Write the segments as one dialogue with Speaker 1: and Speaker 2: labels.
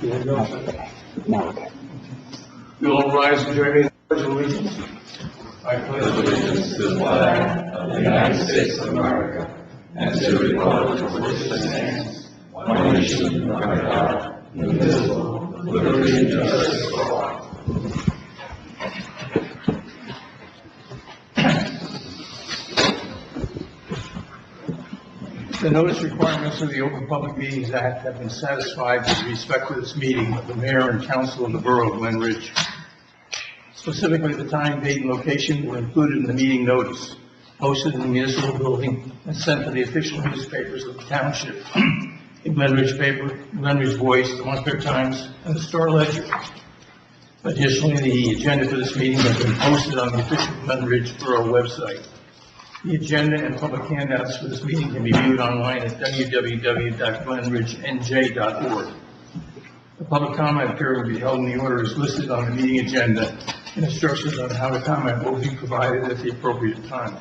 Speaker 1: Okay.
Speaker 2: You'll all rise and join me in the Pledge of Allegiance. I pledge allegiance to the flag of the United States of America and to the republic for which it stands, one nation, under God, indivisible, with liberty and justice for all. The notice requirements of the Open Public Meetings Act have been satisfied with respect to this meeting of the mayor and council of the borough of Glen Ridge. Specifically, the time, date, and location were included in the meeting notice, posted in the municipal building, and sent to the official newspapers of the township, the Glen Ridge Paper, Glen Ridge Voice, the Montclair Times, and the Star Ledger. Additionally, the agenda for this meeting has been posted on the official Glen Ridge Borough website. The agenda and public handouts for this meeting can be viewed online at www.glenridgenj.org. The public comment period will be held in the order as listed on the meeting agenda, and instructions on how to comment will be provided at the appropriate time.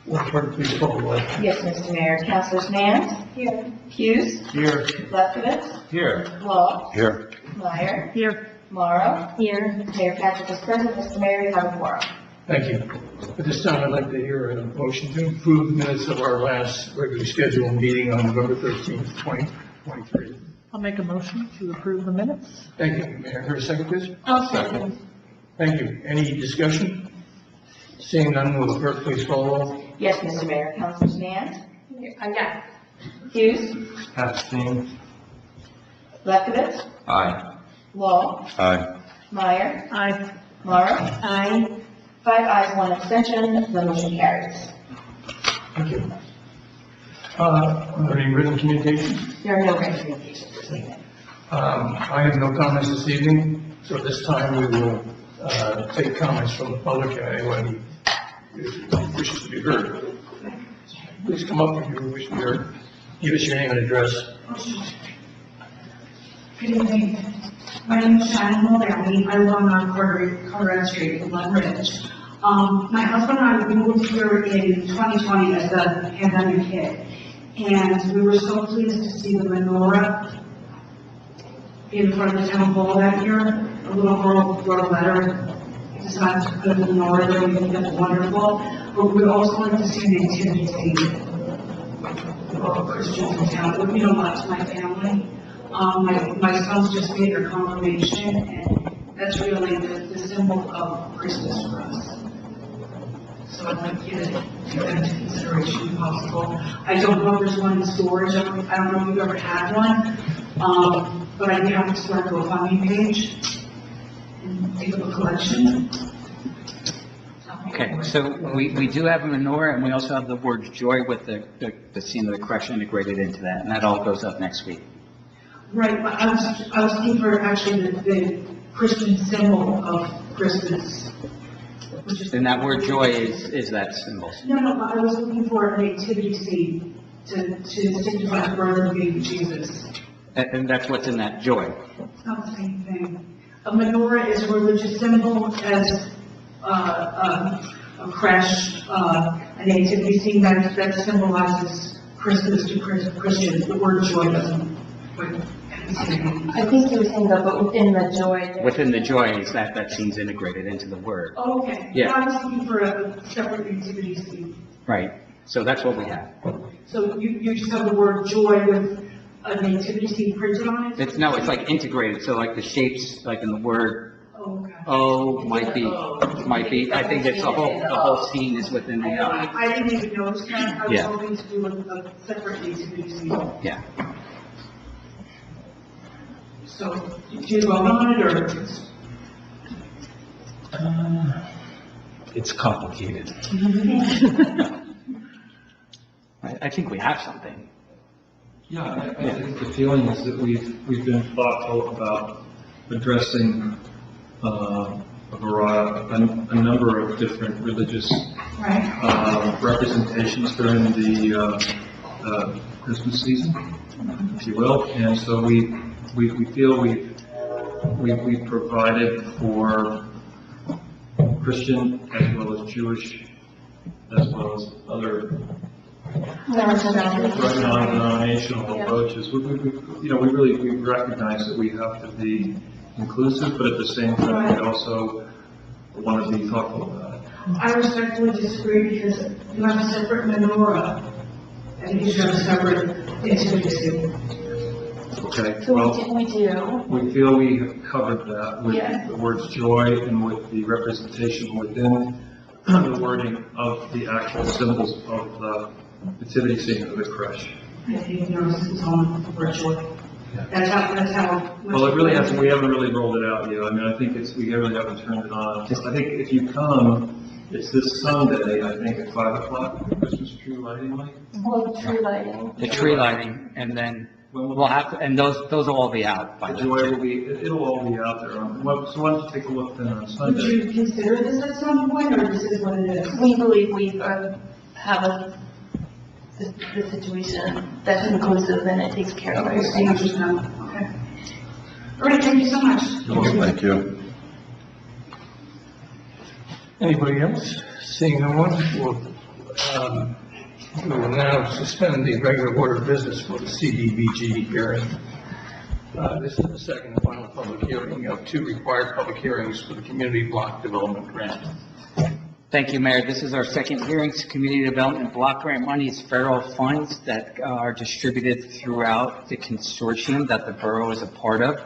Speaker 2: Will the clerk please call the roll?
Speaker 3: Yes, Mr. Mayor. Councilors Nance? Here. Hughes?
Speaker 2: Here.
Speaker 3: Lefkowitz?
Speaker 2: Here.
Speaker 3: Law?
Speaker 1: Here.
Speaker 3: Meyer?
Speaker 4: Here.
Speaker 3: Morrow? Here. Mayor Patrick is present. Mr. Mayor, you have a quorum.
Speaker 2: Thank you. At this time, I'd like to hear a motion to approve the minutes of our last regularly scheduled meeting on November 13th, 2023.
Speaker 4: I'll make a motion to approve the minutes.
Speaker 2: Thank you. May I hear a second, please?
Speaker 4: I'll second.
Speaker 2: Thank you. Any discussion? Seeing none, will the clerk please call the roll?
Speaker 3: Yes, Mr. Mayor. Councilors Nance? Yes. Hughes?
Speaker 2: Abstain.
Speaker 3: Lefkowitz?
Speaker 1: Aye.
Speaker 3: Law?
Speaker 1: Aye.
Speaker 3: Meyer?
Speaker 4: Aye.
Speaker 3: Morrow? Aye. 5 ayes, 1 abstention. The motion carries.
Speaker 2: Thank you. Are there any written communications?
Speaker 3: There are no written communications this evening.
Speaker 2: I have no comments this evening, so at this time we will take comments from the public and anyone who wishes to be heard. Please come up if you wish to be heard. Give us your name and address.
Speaker 5: Good evening. My name is Shannon Mulvaney. I live on Conrad Street in Glen Ridge. My husband and I moved here in 2020 as the pandemic hit, and we were so pleased to see the menorah in front of the town hall that year. A little girl wrote a letter. It's not to put the menorah there. We think that's wonderful, but we also like to see an nativity scene of Christians in town. It would mean a lot to my family. My sons just made their confirmation, and that's really the symbol of Christmas for us. So I'd like you to take that into consideration if possible. I don't know if there's one in storage. I don't know if you've ever had one, but I'd be happy to start a GoFundMe page and take up a collection.
Speaker 6: Okay, so we do have a menorah, and we also have the word joy with the scene of the crèche integrated into that, and that all goes up next week.
Speaker 5: Right, but I was looking for actually the Christian symbol of Christmas.
Speaker 6: And that word joy is that symbol.
Speaker 5: No, but I was looking for a nativity scene to signify the birth of baby Jesus.
Speaker 6: And that's what's in that joy.
Speaker 5: It's not the same thing. A menorah is a religious symbol, as a crèche, a nativity scene that symbolizes Christmas to Christians. The word joy doesn't quite.
Speaker 3: I think you were saying that, but within the joy.
Speaker 6: Within the joy is that scene's integrated into the word.
Speaker 5: Oh, okay.
Speaker 6: Yeah.
Speaker 5: I was looking for a separate nativity scene.
Speaker 6: Right. So that's what we have.
Speaker 5: So you just have the word joy with a nativity scene printed on it?
Speaker 6: It's like integrated. So like the shapes, like in the word,
Speaker 5: Oh, okay.
Speaker 6: might be. I think it's the whole scene is within the.
Speaker 5: I didn't even notice that. I was
Speaker 6: Yeah.
Speaker 5: hoping to do a separate nativity scene.
Speaker 6: Yeah.
Speaker 5: So, do you vote on it, or?
Speaker 1: It's complicated.
Speaker 6: I think we have something.
Speaker 7: Yeah, I think the feeling is that we've been thoughtful about addressing a number of different religious representations during the Christmas season, if you will, and so we feel we've provided for Christian as well as Jewish as well as other non-denominational approaches. We really, we recognize that we have to be inclusive, but at the same time, we also want to be thoughtful about it.
Speaker 5: I respectfully disagree because you have a separate menorah and you have a separate intimacy.
Speaker 7: Okay,
Speaker 3: So
Speaker 7: well,
Speaker 3: we do.
Speaker 7: we feel we have covered that with
Speaker 3: Yeah.
Speaker 7: the words joy and with the representation within the wording of the actual symbols of the nativity scene of the creche.
Speaker 5: I think nurse is on virtual. That's how.
Speaker 7: Well, it really hasn't, we haven't really rolled it out yet. I mean, I think we really haven't turned it on. I think if you come, it's this Sunday, I think at 5 o'clock, the Christmas tree lighting night.
Speaker 3: Well, the tree lighting.
Speaker 6: The tree lighting, and then we'll have, and those will all be out by
Speaker 7: The
Speaker 6: then.
Speaker 7: joy will be, it'll all be out there. So why don't you take a look then on
Speaker 5: Would
Speaker 7: Sunday?
Speaker 5: you consider this at some point, or this is what it is?
Speaker 3: We believe we have the situation that's inclusive and it takes care of
Speaker 5: Okay,
Speaker 3: everything.
Speaker 5: okay. All right, thank you so much.
Speaker 1: Thank you.
Speaker 2: Anybody else? Seeing no one, we will now suspend the regular order of business for the CDBG hearing. This is the second and final public hearing of two required public hearings for the Community Block Development Grant.
Speaker 6: Thank you, Mayor. This is our second hearing. Community Development Block Grant money is federal funds that are distributed throughout the consortium that the borough is a part of.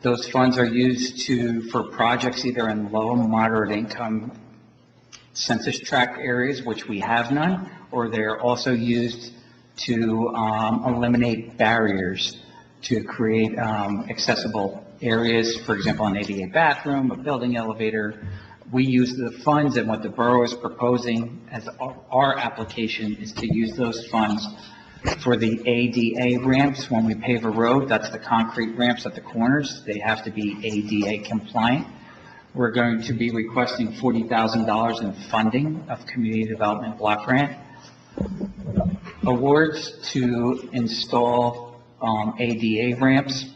Speaker 6: Those funds are used for projects either in low and moderate income census tract areas, which we have none, or they're also used to eliminate barriers to create accessible areas, for example, an ADA bathroom, a building elevator. We use the funds, and what the borough is proposing as our application is to use those funds for the ADA ramps. When we pave a road, that's the concrete ramps at the corners. They have to be ADA compliant. We're going to be requesting $40,000 in funding of Community Development Block Grant. Awards to install ADA ramps.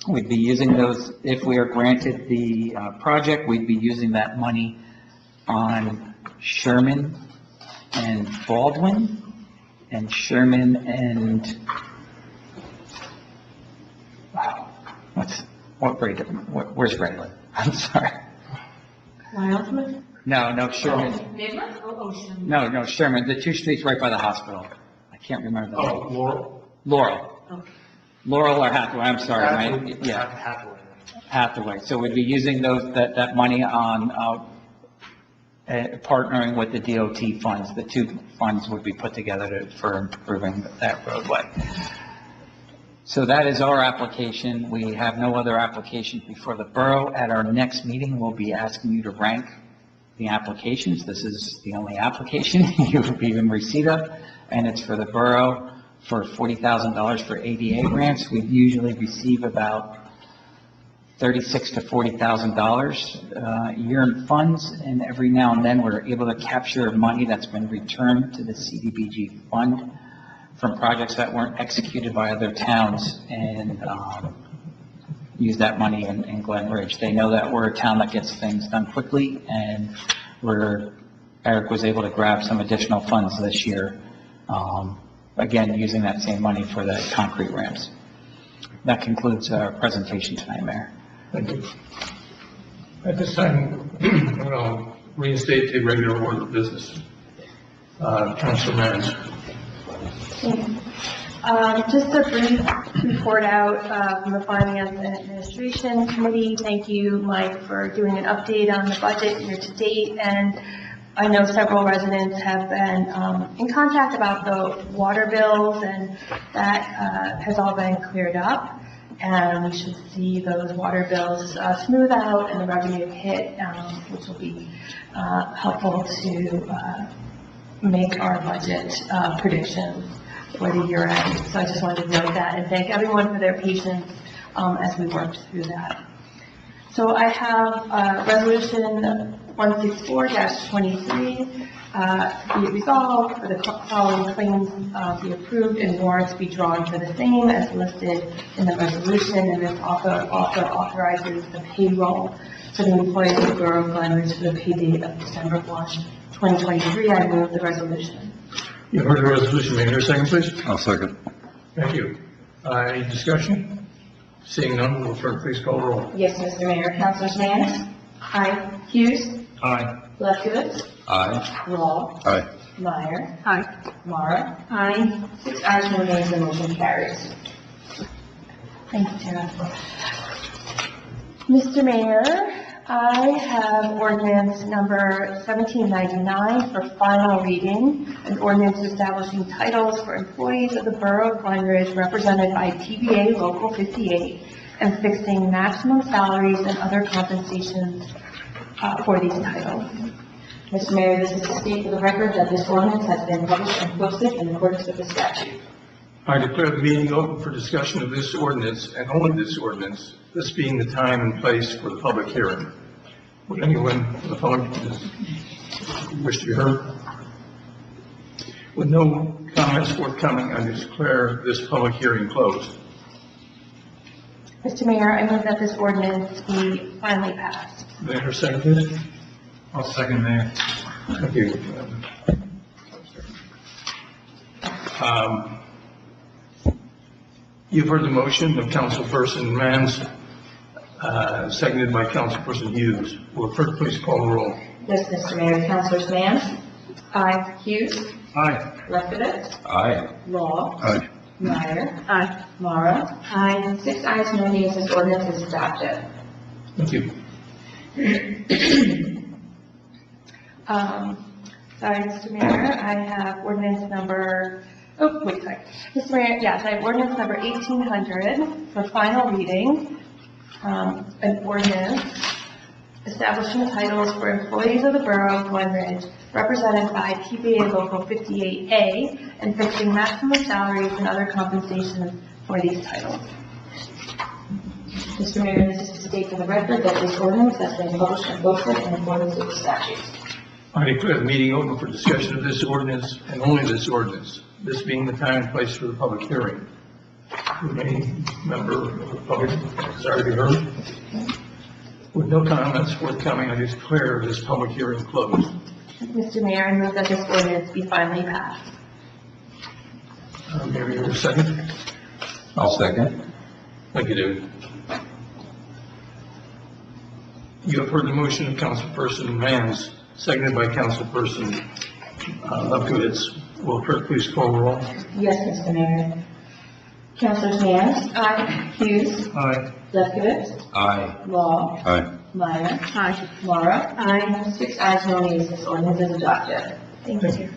Speaker 6: We'd be using those, if we are granted the project, we'd be using that money on Sherman and Baldwin, and Sherman and, where's Redwood? I'm sorry.
Speaker 3: Wildwood?
Speaker 6: No, Sherman. No, Sherman, the two streets right by the hospital. I can't remember the name.
Speaker 2: Laurel?
Speaker 6: Laurel.
Speaker 3: Okay.
Speaker 6: Laurel or Hathaway, I'm sorry, Hathaway. So we'd be using that money on, partnering with the DOT funds. The two funds would be put together for improving that roadway. So that is our application. We have no other applications before the borough. At our next meeting, we'll be asking you to rank the applications. This is the only application you will be in receipt of, and it's for the borough for $40,000 for ADA ramps. We usually receive about $36,000 to $40,000 a year in funds, and every now and then we're able to capture money that's been returned to the CDBG fund from projects that weren't executed by other towns, and use that money in Glen Ridge. They know that we're a town that gets things done quickly, and Eric was able to grab some additional funds this year, again, using that same money for the concrete ramps. That concludes our presentation tonight, Mayor.
Speaker 2: Thank you. At this time, I'll reinstate the regular order of business. Councilor Mans.
Speaker 3: Just a brief report out from the Finance and Administration Committee. Thank you, Mike, for doing an update on the budget year to date. And I know several residents have been in contact about the water bills, and that has all been cleared up. And we should see those water bills smooth out and the revenue hit, which will be helpful to make our budget predictions for the year end. So I just wanted to note that and thank everyone for their patience as we worked through that. So I have Resolution 164-23, be it resolved for the following claims be approved and warrants be drawn for the same as listed in the resolution, and this also authorizes the payroll for the employees of the Borough of Glen Ridge for the pay date of December 1, 2023. I move the resolution.
Speaker 2: You heard the resolution. May I hear a second, please?
Speaker 1: I'll second.
Speaker 2: Thank you. Any discussion? Seeing none, will clerk please call the roll?
Speaker 8: Yes, Mr. Mayor. Councilors Nance? Aye. Hughes?
Speaker 7: Aye.
Speaker 8: Lefkowitz?
Speaker 1: Aye.
Speaker 8: Law?
Speaker 1: Aye.
Speaker 8: Meyer?
Speaker 4: Aye.
Speaker 8: Mara?
Speaker 3: Aye.
Speaker 8: 6 ayes, no nays, the motion carries.
Speaker 3: Thank you, Tara. Mr. Mayor, I have ordinance number 1799 for final reading, an ordinance establishing titles for employees of the Borough of Glen Ridge represented by TBA Local 58 and fixing maximum salaries and other compensations for these titles.
Speaker 8: Mr. Mayor, this is to state for the record that this ordinance has been published and posted in accordance with the statute.
Speaker 2: I declare the meeting open for discussion of this ordinance and only this ordinance, this being the time and place for the public hearing. Would anyone from the public wish to be heard? With no comments forthcoming, I declare this public hearing closed.
Speaker 3: Mr. Mayor, I move that this ordinance be finally passed.
Speaker 2: May I hear a second, please?
Speaker 7: I'll second, Mayor.
Speaker 2: Thank you. You've heard the motion of Councilperson Mans, seconded by Councilperson Hughes. Will the clerk please call the roll?
Speaker 8: Yes, Mr. Mayor. Councilors Nance? Aye. Hughes?
Speaker 7: Aye.
Speaker 8: Lefkowitz?
Speaker 1: Aye.
Speaker 8: Law?
Speaker 1: Aye.
Speaker 8: Meyer?
Speaker 4: Aye.
Speaker 8: Mara? Aye. 6 ayes, no nays, this ordinance is adopted.
Speaker 2: Thank you.
Speaker 3: Sorry, Mr. Mayor, I have ordinance number, Mr. Mayor, yes, I have ordinance number 1800 for final reading. An ordinance establishing titles for employees of the Borough of Glen Ridge represented by TBA Local 58A and fixing maximum salaries and other compensations for these titles.
Speaker 8: Mr. Mayor, this is to state for the record that this ordinance has been published and posted in accordance with the statute.
Speaker 2: I declare the meeting open for discussion of this ordinance and only this ordinance, this being the time and place for the public hearing. Would any member of the public desire to be heard? With no comments forthcoming, I declare this public hearing closed.
Speaker 3: Mr. Mayor, I move that this ordinance be finally passed.
Speaker 2: May we hear a second?
Speaker 1: I'll second.
Speaker 2: Thank you, David. You have heard the motion of Councilperson Mans, seconded by Councilperson Lefkowitz. Will the clerk please call the roll?
Speaker 8: Yes, Mr. Mayor. Councilors Nance?
Speaker 3: Aye.
Speaker 8: Hughes?
Speaker 7: Aye.
Speaker 8: Lefkowitz?
Speaker 1: Aye.
Speaker 8: Law?
Speaker 1: Aye.
Speaker 8: Meyer?
Speaker 4: Aye.
Speaker 8: Mara?
Speaker 3: Aye.
Speaker 8: 6 ayes, no nays, this ordinance is adopted.
Speaker 3: Thank you.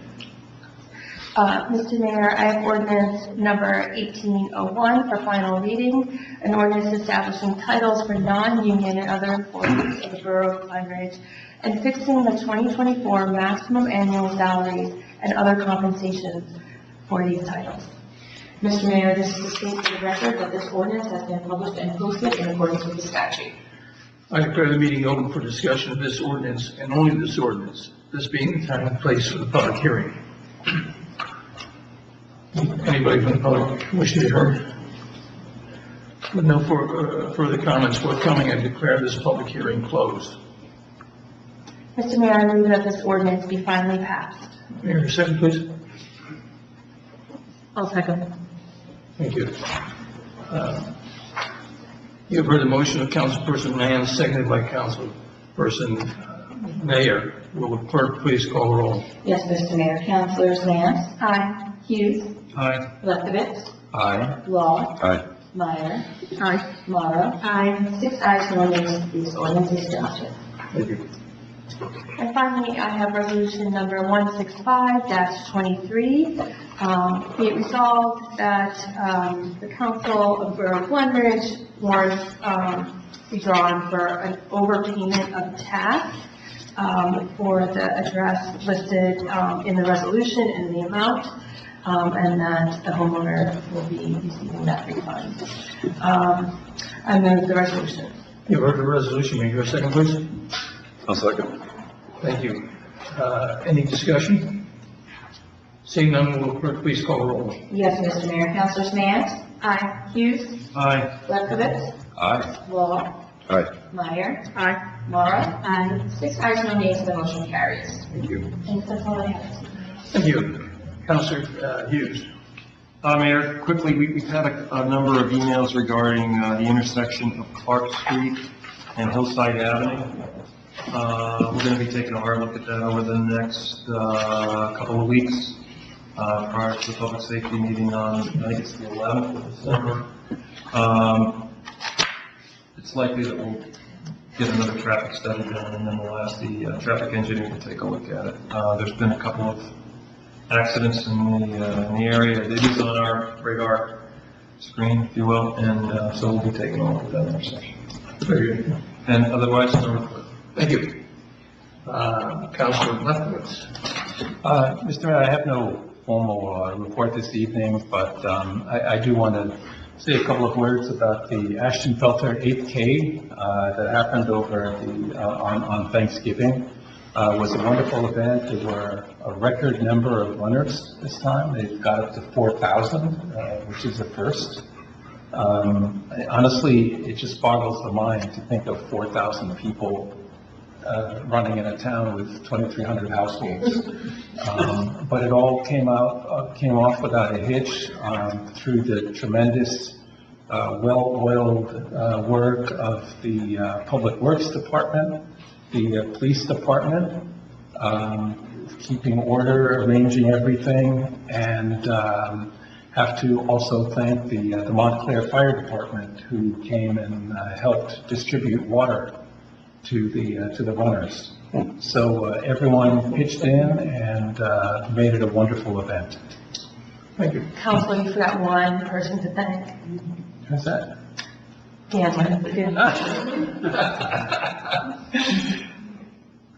Speaker 3: Mr. Mayor, I have ordinance number 1801 for final reading, an ordinance establishing titles for non-union and other employees of the Borough of Glen Ridge and fixing the 2024 maximum annual salaries and other compensations for these titles.
Speaker 8: Mr. Mayor, this is to state for the record that this ordinance has been published and posted in accordance with the statute.
Speaker 2: I declare the meeting open for discussion of this ordinance and only this ordinance, this being the time and place for the public hearing. Anybody from the public wish to be heard? With no further comments forthcoming, I declare this public hearing closed.
Speaker 3: Mr. Mayor, I move that this ordinance be finally passed.
Speaker 2: Mayor, second, please.
Speaker 4: I'll second.
Speaker 2: Thank you. You have heard the motion of Councilperson Mann, seconded by Councilperson Mayor. Will the clerk please call the roll?
Speaker 8: Yes, Mr. Mayor. Councilors Nance?
Speaker 3: Aye.
Speaker 8: Hughes?
Speaker 7: Aye.
Speaker 8: Lefkowitz?
Speaker 1: Aye.
Speaker 8: Law?
Speaker 1: Aye.
Speaker 8: Meyer?
Speaker 4: Aye.
Speaker 8: Mara?
Speaker 3: Aye.
Speaker 8: 6 ayes, no nays, this ordinance is adopted.
Speaker 2: Thank you.
Speaker 3: And finally, I have resolution number 165-23. Be it resolved that the Council of Borough of Glen Ridge warrants be drawn for an overpayment of tax for the address listed in the resolution and the amount, and that the homeowner will be receiving that refund. I move the resolution.
Speaker 2: You have heard the resolution. May I hear a second, please?
Speaker 1: I'll second.
Speaker 2: Thank you. Any discussion? Seeing none, will the clerk please call the roll?
Speaker 8: Yes, Mr. Mayor. Councilors Nance?
Speaker 3: Aye. Hughes?
Speaker 7: Aye.
Speaker 8: Lefkowitz?
Speaker 1: Aye.
Speaker 8: Law?
Speaker 1: Aye.
Speaker 8: Meyer?
Speaker 4: Aye.
Speaker 8: Mara? Aye. 6 ayes, no nays, the motion carries.
Speaker 2: Thank you.
Speaker 3: Thanks, that's all I have.
Speaker 2: Thank you. Councilor Hughes.
Speaker 7: Mayor, quickly, we've had a number of emails regarding the intersection of Clark Street and Hillside Avenue. We're going to be taking a hard look at that over the next couple of weeks prior to the public safety meeting on, I think it's the 11th of December. It's likely that we'll get another traffic study done, and then we'll ask the traffic engineer to take a look at it. There's been a couple of accidents in the area. It is on our radar screen, if you will, and so we'll be taking a look at that intersection.
Speaker 2: Very good.
Speaker 7: And otherwise, no report.
Speaker 2: Thank you. Councilor Lefkowitz.
Speaker 1: Mr. Mayor, I have no formal report this evening, but I do want to say a couple of words about the Ashton Felter 8K that happened over on Thanksgiving. It was a wonderful event. There were a record number of runners this time. They've got up to 4,000, which is a first. Honestly, it just boggles the mind to think of 4,000 people running in a town with 2,300 households. But it all came off without a hitch through the tremendous, well-oiled work of the Public Works Department, the Police Department, keeping order, arranging everything, and have to also thank the Montclair Fire Department, who came and helped distribute water to the runners. So everyone pitched in and made it a wonderful event.
Speaker 2: Thank you.
Speaker 3: Counselor, you forgot one person to thank.
Speaker 1: Who's that?
Speaker 3: Dan.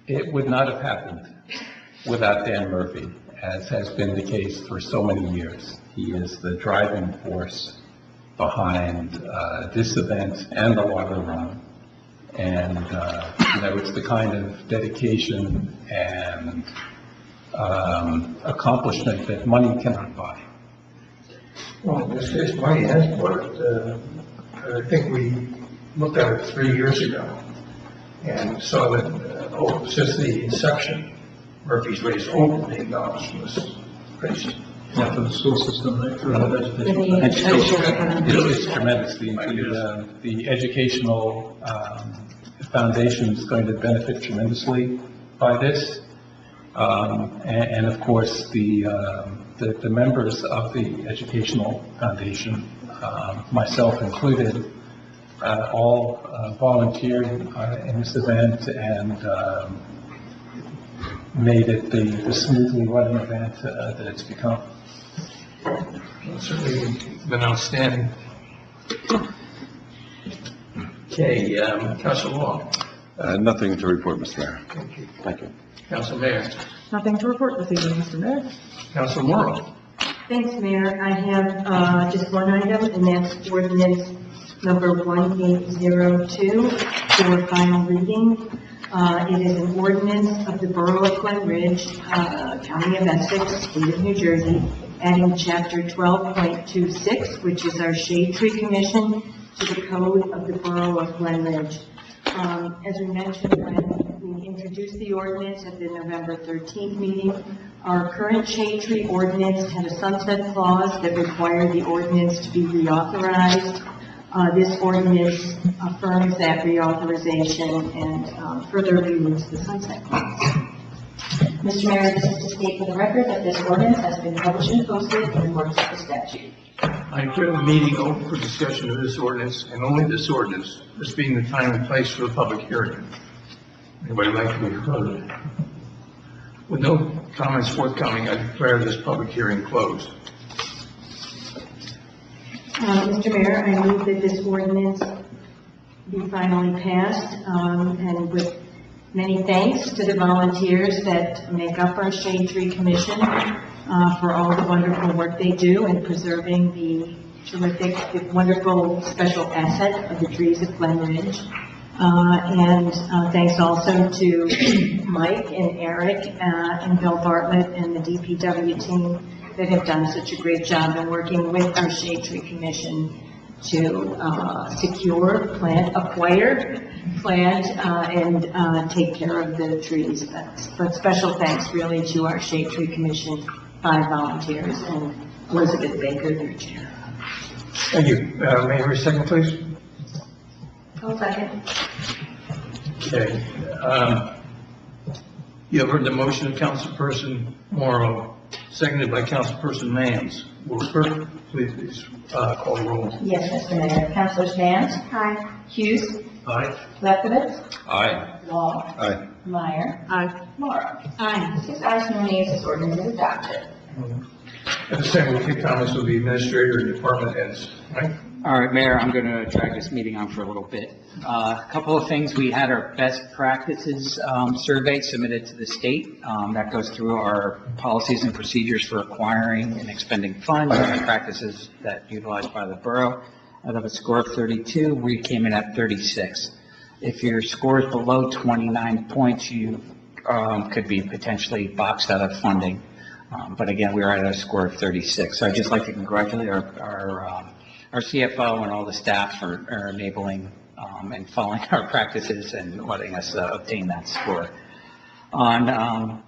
Speaker 1: It would not have happened without Dan Murphy, as has been the case for so many years. He is the driving force behind this event and the water run. And, it's the kind of dedication and accomplishment that money cannot buy.
Speaker 2: Well, in this case, money has bought it. I think we looked at it 3 years ago and saw that since the inception, Murphy's raised over $1 million from this race.
Speaker 7: Yeah, for the school system, right? For the
Speaker 1: It is tremendous. The educational foundation is going to benefit tremendously by this. And of course, the members of the educational foundation, myself included, all volunteered in this event and made it the smoothly running event that it's become.
Speaker 2: It's certainly been outstanding. Okay, Councilor Long.
Speaker 9: Nothing to report, Mr. Mayor.
Speaker 2: Thank you.
Speaker 9: Thank you.
Speaker 2: Councilor Mayor.
Speaker 4: Nothing to report this evening, Mr. Mayor.
Speaker 2: Councilor Morrow.
Speaker 8: Thanks, Mayor. I have just one item, and that's ordinance number 1802 for final reading. It is an ordinance of the Borough of Glen Ridge, County of Essex, State of New Jersey, adding Chapter 12.26, which is our Shade Tree Commission, to the code of the Borough of Glen Ridge. As we mentioned when we introduced the ordinance at the November 13th meeting, our current shade tree ordinance had a sunset clause that required the ordinance to be reauthorized. This ordinance affirms that reauthorization and further removes the sunset clause. Mr. Mayor, this is to state for the record that this ordinance has been published and posted in accordance with the statute.
Speaker 2: I declare the meeting open for discussion of this ordinance and only this ordinance, this being the time and place for the public hearing. Anybody like to be heard? With no comments forthcoming, I declare this public hearing closed.
Speaker 8: Mr. Mayor, I move that this ordinance be finally passed, and with many thanks to the volunteers that make up our Shade Tree Commission for all the wonderful work they do in preserving the terrific, wonderful special asset of the trees of Glen Ridge. And thanks also to Mike and Eric and Bill Bartlett and the DPW team that have done such a great job in working with our Shade Tree Commission to secure, acquire, plant, and take care of the trees. But special thanks really to our Shade Tree Commission 5 volunteers, and Elizabeth Baker, their chair.
Speaker 2: Thank you. May I hear a second, please?
Speaker 3: I'll second.
Speaker 2: Okay. You have heard the motion of Councilperson Morrow, seconded by Councilperson Mans. Will the clerk please call the roll?
Speaker 10: Yes, Mr. Mayor. Councilors Mans?
Speaker 3: Aye.
Speaker 10: Hughes?
Speaker 2: Aye.
Speaker 10: Lefkowitz?
Speaker 9: Aye.
Speaker 10: Long?
Speaker 9: Aye.
Speaker 10: Meyer?
Speaker 4: Aye.
Speaker 10: Morrow?
Speaker 8: Aye.
Speaker 10: 6 ayes, no nays, this ordinance is adopted.
Speaker 2: At this time, we'll take comments from the administrator and department heads. Mike?
Speaker 6: All right, Mayor, I'm going to drag this meeting on for a little bit. A couple of things. We had our best practices survey submitted to the state. That goes through our policies and procedures for acquiring and expending funds and practices that utilized by the borough. Out of a score of 32, we came in at 36. If your score is below 29 points, you could be potentially boxed out of funding. But again, we are at a score of 36. So I'd just like to congratulate our CFO and all the staff for enabling and following our practices and letting us obtain that score. On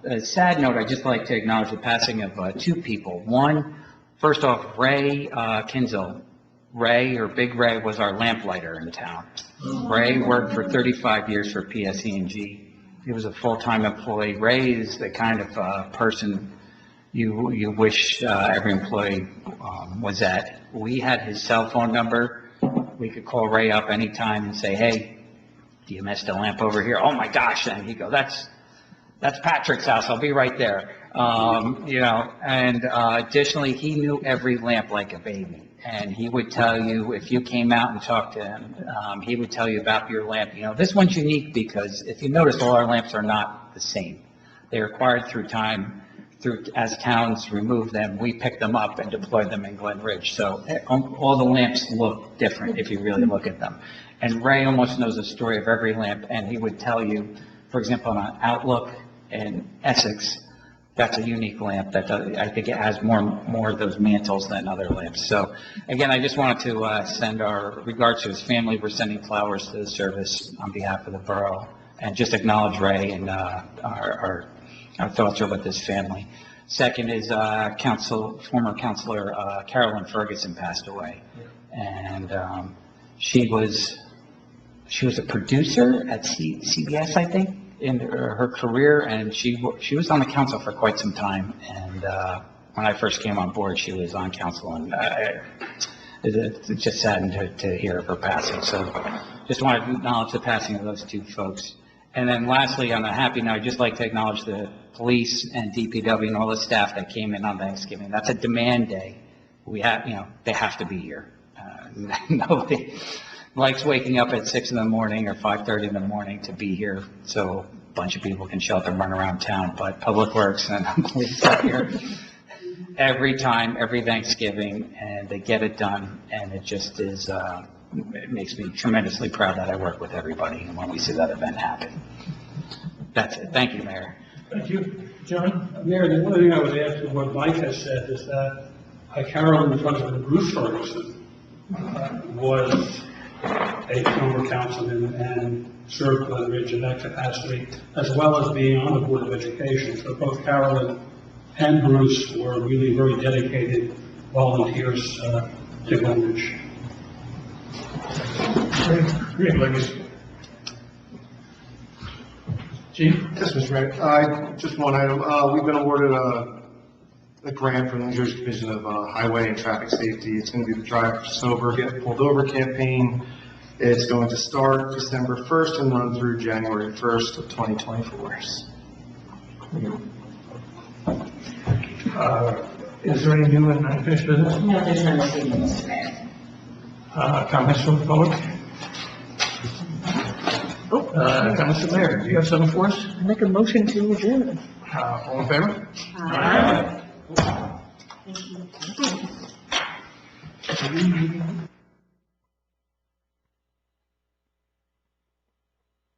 Speaker 6: a sad note, I'd just like to acknowledge the passing of 2 people. One, first off, Ray Kinzel. Ray, or Big Ray, was our lamplighter in town. Ray worked for 35 years for PSE&G. He was a full-time employee. Ray is the kind of person you wish every employee was at. We had his cell phone number. We could call Ray up anytime and say, hey, do you miss the lamp over here? Oh my gosh. And he'd go, that's Patrick's house. I'll be right there. And additionally, he knew every lamp like a baby. And he would tell you, if you came out and talked to him, he would tell you about your lamp. This one's unique because if you notice, all our lamps are not the same. They're acquired through time. As towns remove them, we pick them up and deploy them in Glen Ridge. So all the lamps look different if you really look at them. And Ray almost knows the story of every lamp, and he would tell you, for example, on Outlook and Essex, that's a unique lamp that I think it has more of those mantles than other lamps. So again, I just wanted to send our regards to his family. We're sending flowers to the service on behalf of the borough, and just acknowledge Ray, and our thoughts are with his family. Second is former Councilor Carolyn Ferguson passed away, and she was a producer at CBS, I think, in her career, and she was on the council for quite some time. And when I first came on board, she was on council, and it's just saddened to hear of her passing. So just wanted to acknowledge the passing of those 2 folks. And then lastly, on a happy note, I'd just like to acknowledge the police and DPW and all the staff that came in on Thanksgiving. That's a demand day. They have to be here. Nobody likes waking up at 6 in the morning or 5:30 in the morning to be here, so a bunch of people can show up and run around town. But Public Works and police are here every time, every Thanksgiving, and they get it done. And it just is, it makes me tremendously proud that I work with everybody and when we see that event happen. That's it. Thank you, Mayor.
Speaker 2: Thank you. John?
Speaker 11: Mayor, the only thing I would add to what Mike has said is that Carolyn Ferguson, Bruce Ferguson, was a former councilman and served Glen Ridge in that capacity, as well as being on the Board of Education. So both Carolyn and Bruce were really very dedicated volunteers to Glen Ridge.
Speaker 2: Great legacy. Chief?
Speaker 12: Yes, Mr. Mayor. Just one item. We've been awarded a grant from the New Jersey Division of Highway and Traffic Safety. It's going to be the Drive Sober, Get Pulled Over campaign. It's going to start December 1st and run through January 1st of 2024.
Speaker 2: Is there any new and unfinished business?
Speaker 10: No, there's none this evening, Mr. Mayor.
Speaker 2: Comments from the public? Comments from the mayor? Do you have something for us?
Speaker 4: I make a motion to adjourn.
Speaker 2: All in favor?
Speaker 8: Aye.
Speaker 2: Thank you.